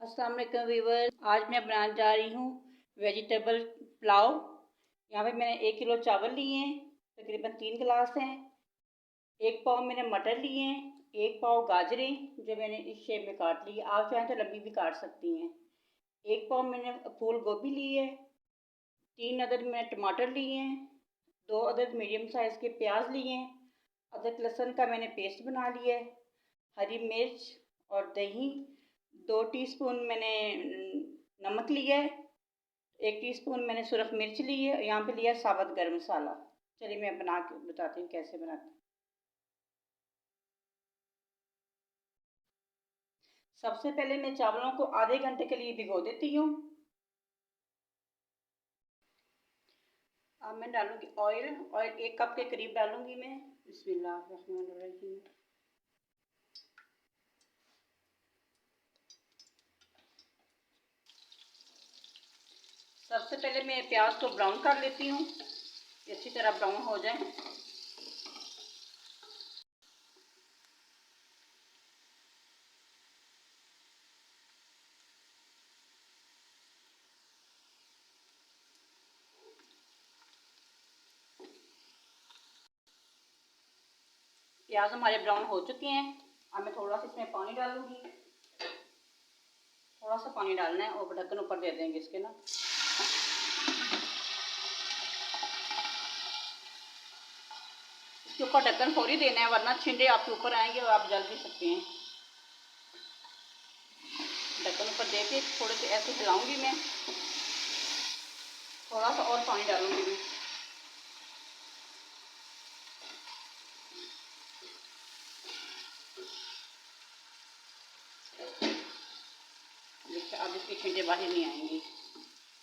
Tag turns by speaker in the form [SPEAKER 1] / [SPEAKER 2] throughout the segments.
[SPEAKER 1] अस्सलाम वालेकुम व्यूअर्स। आज मैं बनाने जा रही हूँ वेजिटेबल पुलाव। यहाँ पे मैंने 1 किलो चावल लिए हैं, तकरीबन 3 गिलास हैं। 1 पाव मैंने मटर लिए हैं, 1 पाव गाजरें जो मैंने इस शेप में काट ली है, आप चाहें तो लंबी भी काट सकती हैं। 1 पाव मैंने फूल गोभी ली है, 3 अदद मैंने टमाटर लिए हैं, 2 अदद मीडियम साइज़ के प्याज लिए हैं, अदरक लहसुन का मैंने पेस्ट बना लिया है, हरी मिर्च और दही, 2 टीस्पून मैंने नमक लिया है, 1 टीस्पून मैंने सुरख मिर्च ली है, यहाँ पे लिया साबुत गरम मसाला। चलिए मैं बना के बताती हूँ कैसे बनाते हैं। सबसे पहले मैं चावलों को आधे घंटे के लिए भिगो देती हूँ। अब मैं डालूंगी ऑयल 1 कप के करीब डालूंगी मैं। बिस्मिल्लाहिर्रहमानिर्रहीम। सबसे पहले मैं प्याज को ब्राउन कर लेती हूँ, अच्छी तरह ब्राउन हो जाए। प्याज हमारे ब्राउन हो चुके हैं। अब मैं थोड़ा सा इसमें पानी डालूंगी, थोड़ा सा पानी डालना है और ढक्कन ऊपर दे देंगे इसके ना। इसके ऊपर ढक्कन फौरी देना है, वरना छिंडे आपके ऊपर आएंगे और आप जल भी सकते हैं। ढक्कन ऊपर दे के थोड़े से ऐसे हिलाऊंगी मैं, थोड़ा सा और पानी डालूंगी मैं। देखिए अब इसके छिंटे बाहर नहीं आएंगे।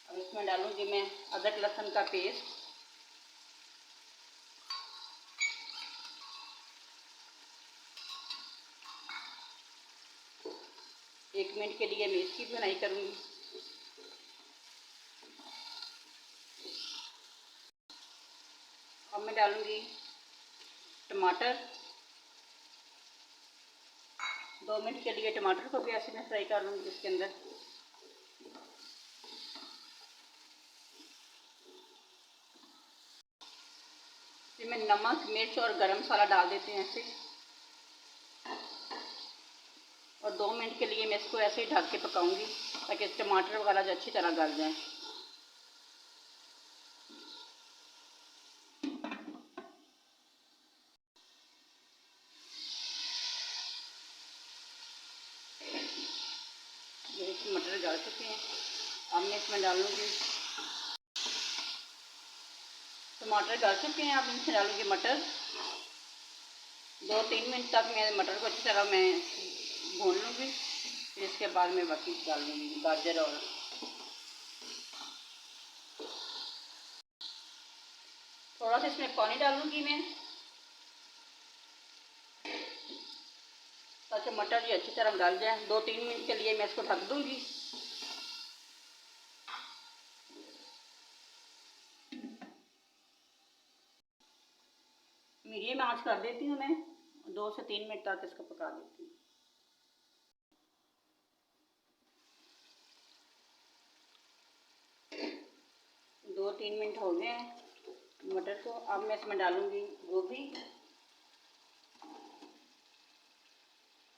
[SPEAKER 1] अब इसमें डालूंगी मैं अदरक लहसुन का पेस्ट, एक मिनट के लिए मैं इसकी बुनाई करूंगी। अब मैं डालूंगी टमाटर, 2 मिनट के लिए टमाटर को भी ऐसे मैं फ्राई कर लूँगी इसके अंदर। फिर मैं नमक मिर्च और गरम मसाला डाल देते हैं ऐसे, और 2 मिनट के लिए मैं इसको ऐसे ही ढक के पकाऊंगी ताकि टमाटर वगैरह जो अच्छी तरह गल जाए। ये मटर गल चुके हैं। अब मैं इसमें डालूंगी, टमाटर गल चुके हैं, अब इसमें डालूंगी मटर। 2-3 मिनट तक मैं मटर को अच्छी तरह मैं भून लूँगी। फिर इसके बाद मैं बाकी डाल लूँगी गाजर, और थोड़ा सा इसमें पानी डालूँगी मैं ताकि मटर भी अच्छी तरह गल जाए। 2-3 मिनट के लिए मैं इसको ढक दूँगी। मीडियम आंच कर देती हूँ मैं, 2 से 3 मिनट तक इसको पका देती हूँ। दो 3 मिनट हो गए हैं मटर को। अब मैं इसमें डालूंगी गोभी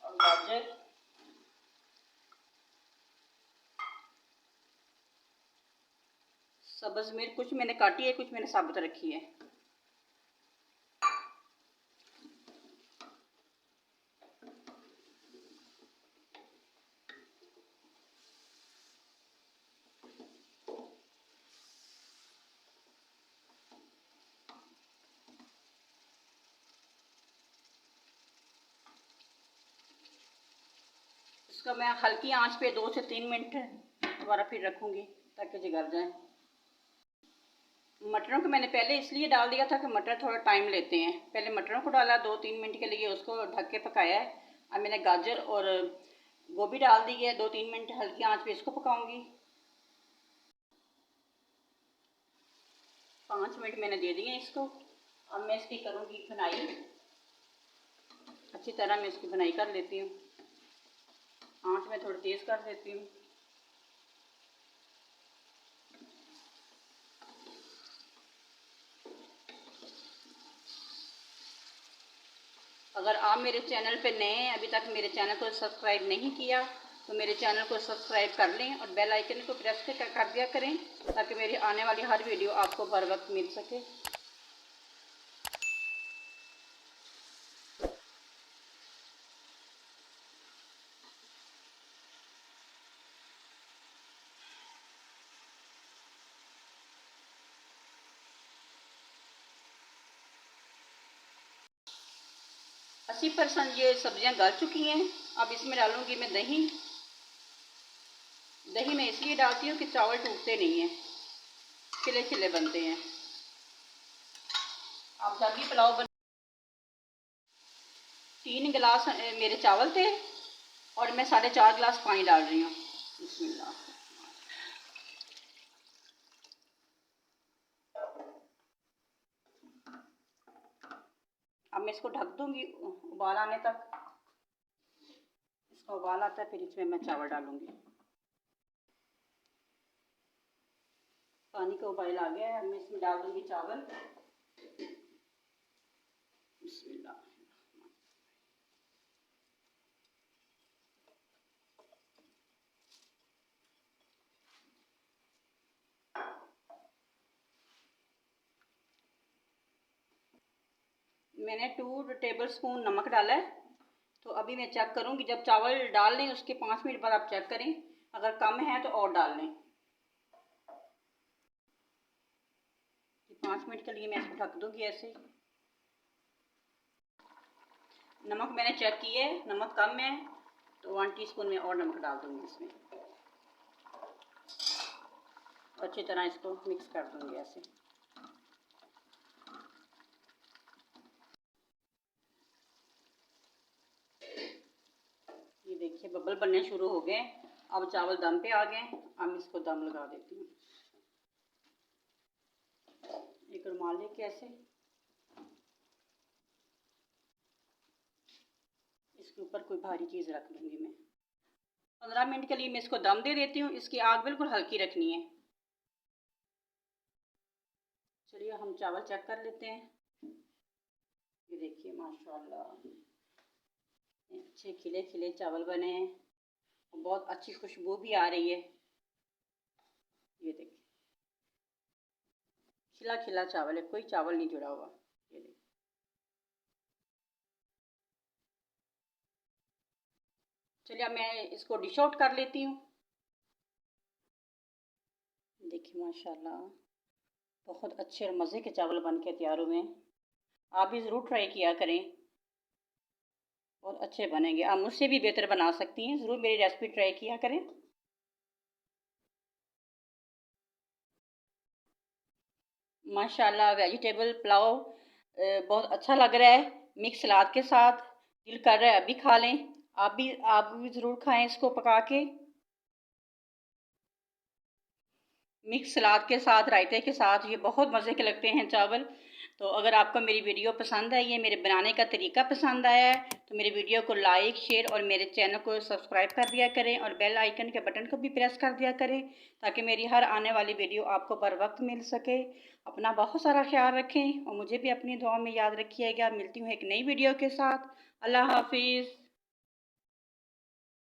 [SPEAKER 1] और गाजर, सब्ज़ मिर्च कुछ मैंने काटी है, कुछ मैंने साबुत रखी है। इसका मैं हल्की आंच पे 2 से 3 मिनट दोबारा फिर रखूँगी ताकि ये गल जाए। मटरों को मैंने पहले इसलिए डाल दिया था कि मटर थोड़ा टाइम लेते हैं। पहले मटरों को डाला, 2-3 मिनट के लिए उसको ढक के पकाया है। अब मैंने गाजर और गोभी डाल दी है, 2-3 मिनट हल्की आंच पे इसको पकाऊंगी। 5 मिनट मैंने दे दिए इसको। अब मैं इसकी करूँगी भुनाई, अच्छी तरह मैं इसकी भुनाई कर लेती हूँ। आंच में मैं थोड़ी तेज़ कर देती हूँ। अगर आप मेरे चैनल पे नए हैं, अभी तक मेरे चैनल को सब्सक्राइब नहीं किया, तो मेरे चैनल को सब्सक्राइब कर लें और बेल आइकन को प्रेस कर दिया करें, ताकि मेरी आने वाली हर वीडियो आपको बर वक्त मिल सके। अस्सी % ये सब्जियां गल चुकी हैं। अब इसमें डालूंगी मैं दही। दही मैं इसलिए डालती हूँ कि चावल टूटते नहीं हैं, खिले खिले बनते हैं। अब जब भी पुलाव 3 गिलास मेरे चावल थे और मैं 4.5 गिलास पानी डाल रही हूँ। बिस्मिल्लाह। अब मैं इसको ढक दूंगी उबाल आने तक। इसका उबाल आता है, फिर इसमें मैं चावल डालूंगी। पानी का उबाल आ गया है, अब मैं इसमें डाल दूंगी चावल। बिस्मिल्लाह। मैंने 2 टेबल स्पून नमक डाला है। तो अभी मैं चेक करूंगी, जब चावल डाल लें उसके 5 मिनट बाद आप चेक करें, अगर कम है तो और डाल लें। 5 मिनट के लिए मैं इसको ढक दूंगी ऐसे। नमक मैंने चेक किया है, नमक कम है तो 1 टीस्पून में और नमक डाल दूंगी इसमें। अच्छी तरह इसको मिक्स कर दूंगी ऐसे। ये देखिए बबल बनने शुरू हो गए। अब चावल दम पे आ गए। अब इसको दम लगा देती हूँ। एक रुमाल लेके ऐसे इसके ऊपर कोई भारी चीज़ रख लूँगी मैं। 15 मिनट के लिए मैं इसको दम दे देती हूँ। इसकी आग बिल्कुल हल्की रखनी है। चलिए हम चावल चेक कर लेते हैं। ये देखिए माशाल्लाह अच्छे खिले खिले चावल बने हैं और बहुत अच्छी खुशबू भी आ रही है। ये देखिए खिला खिला चावल है, कोई चावल नहीं जुड़ा हुआ। ये देखिए चलिए अब मैं इसको डिश आउट कर लेती हूँ। देखिए माशाल्लाह बहुत अच्छे और मज़े के चावल बन के तैयार हुए हैं। आप भी ज़रूर ट्राई किया करें, बहुत अच्छे बनेंगे। आप मुझसे भी बेहतर बना सकती हैं, ज़रूर मेरी रेसिपी ट्राई किया करें। माशाल्लाह वेजिटेबल पुलाव बहुत अच्छा लग रहा है मिक्स सलाद के साथ। दिल कर रहा है अभी खा लें। आप भी ज़रूर खाएं इसको पका के मिक्स सलाद के साथ, रायते के साथ। ये बहुत मज़े के लगते हैं चावल। तो अगर आपको मेरी वीडियो पसंद आई है, मेरे बनाने का तरीका पसंद आया है, तो मेरे वीडियो को लाइक शेयर और मेरे चैनल को सब्सक्राइब कर दिया करें और बेल आइकन के बटन को भी प्रेस कर दिया करें, ताकि मेरी हर आने वाली वीडियो आपको बर वक्त मिल सके। अपना बहुत सारा ख्याल रखें और मुझे भी अपनी दुआ में याद रखिएगा। मिलती हूँ एक नई वीडियो के साथ। अल्लाह हाफिज़।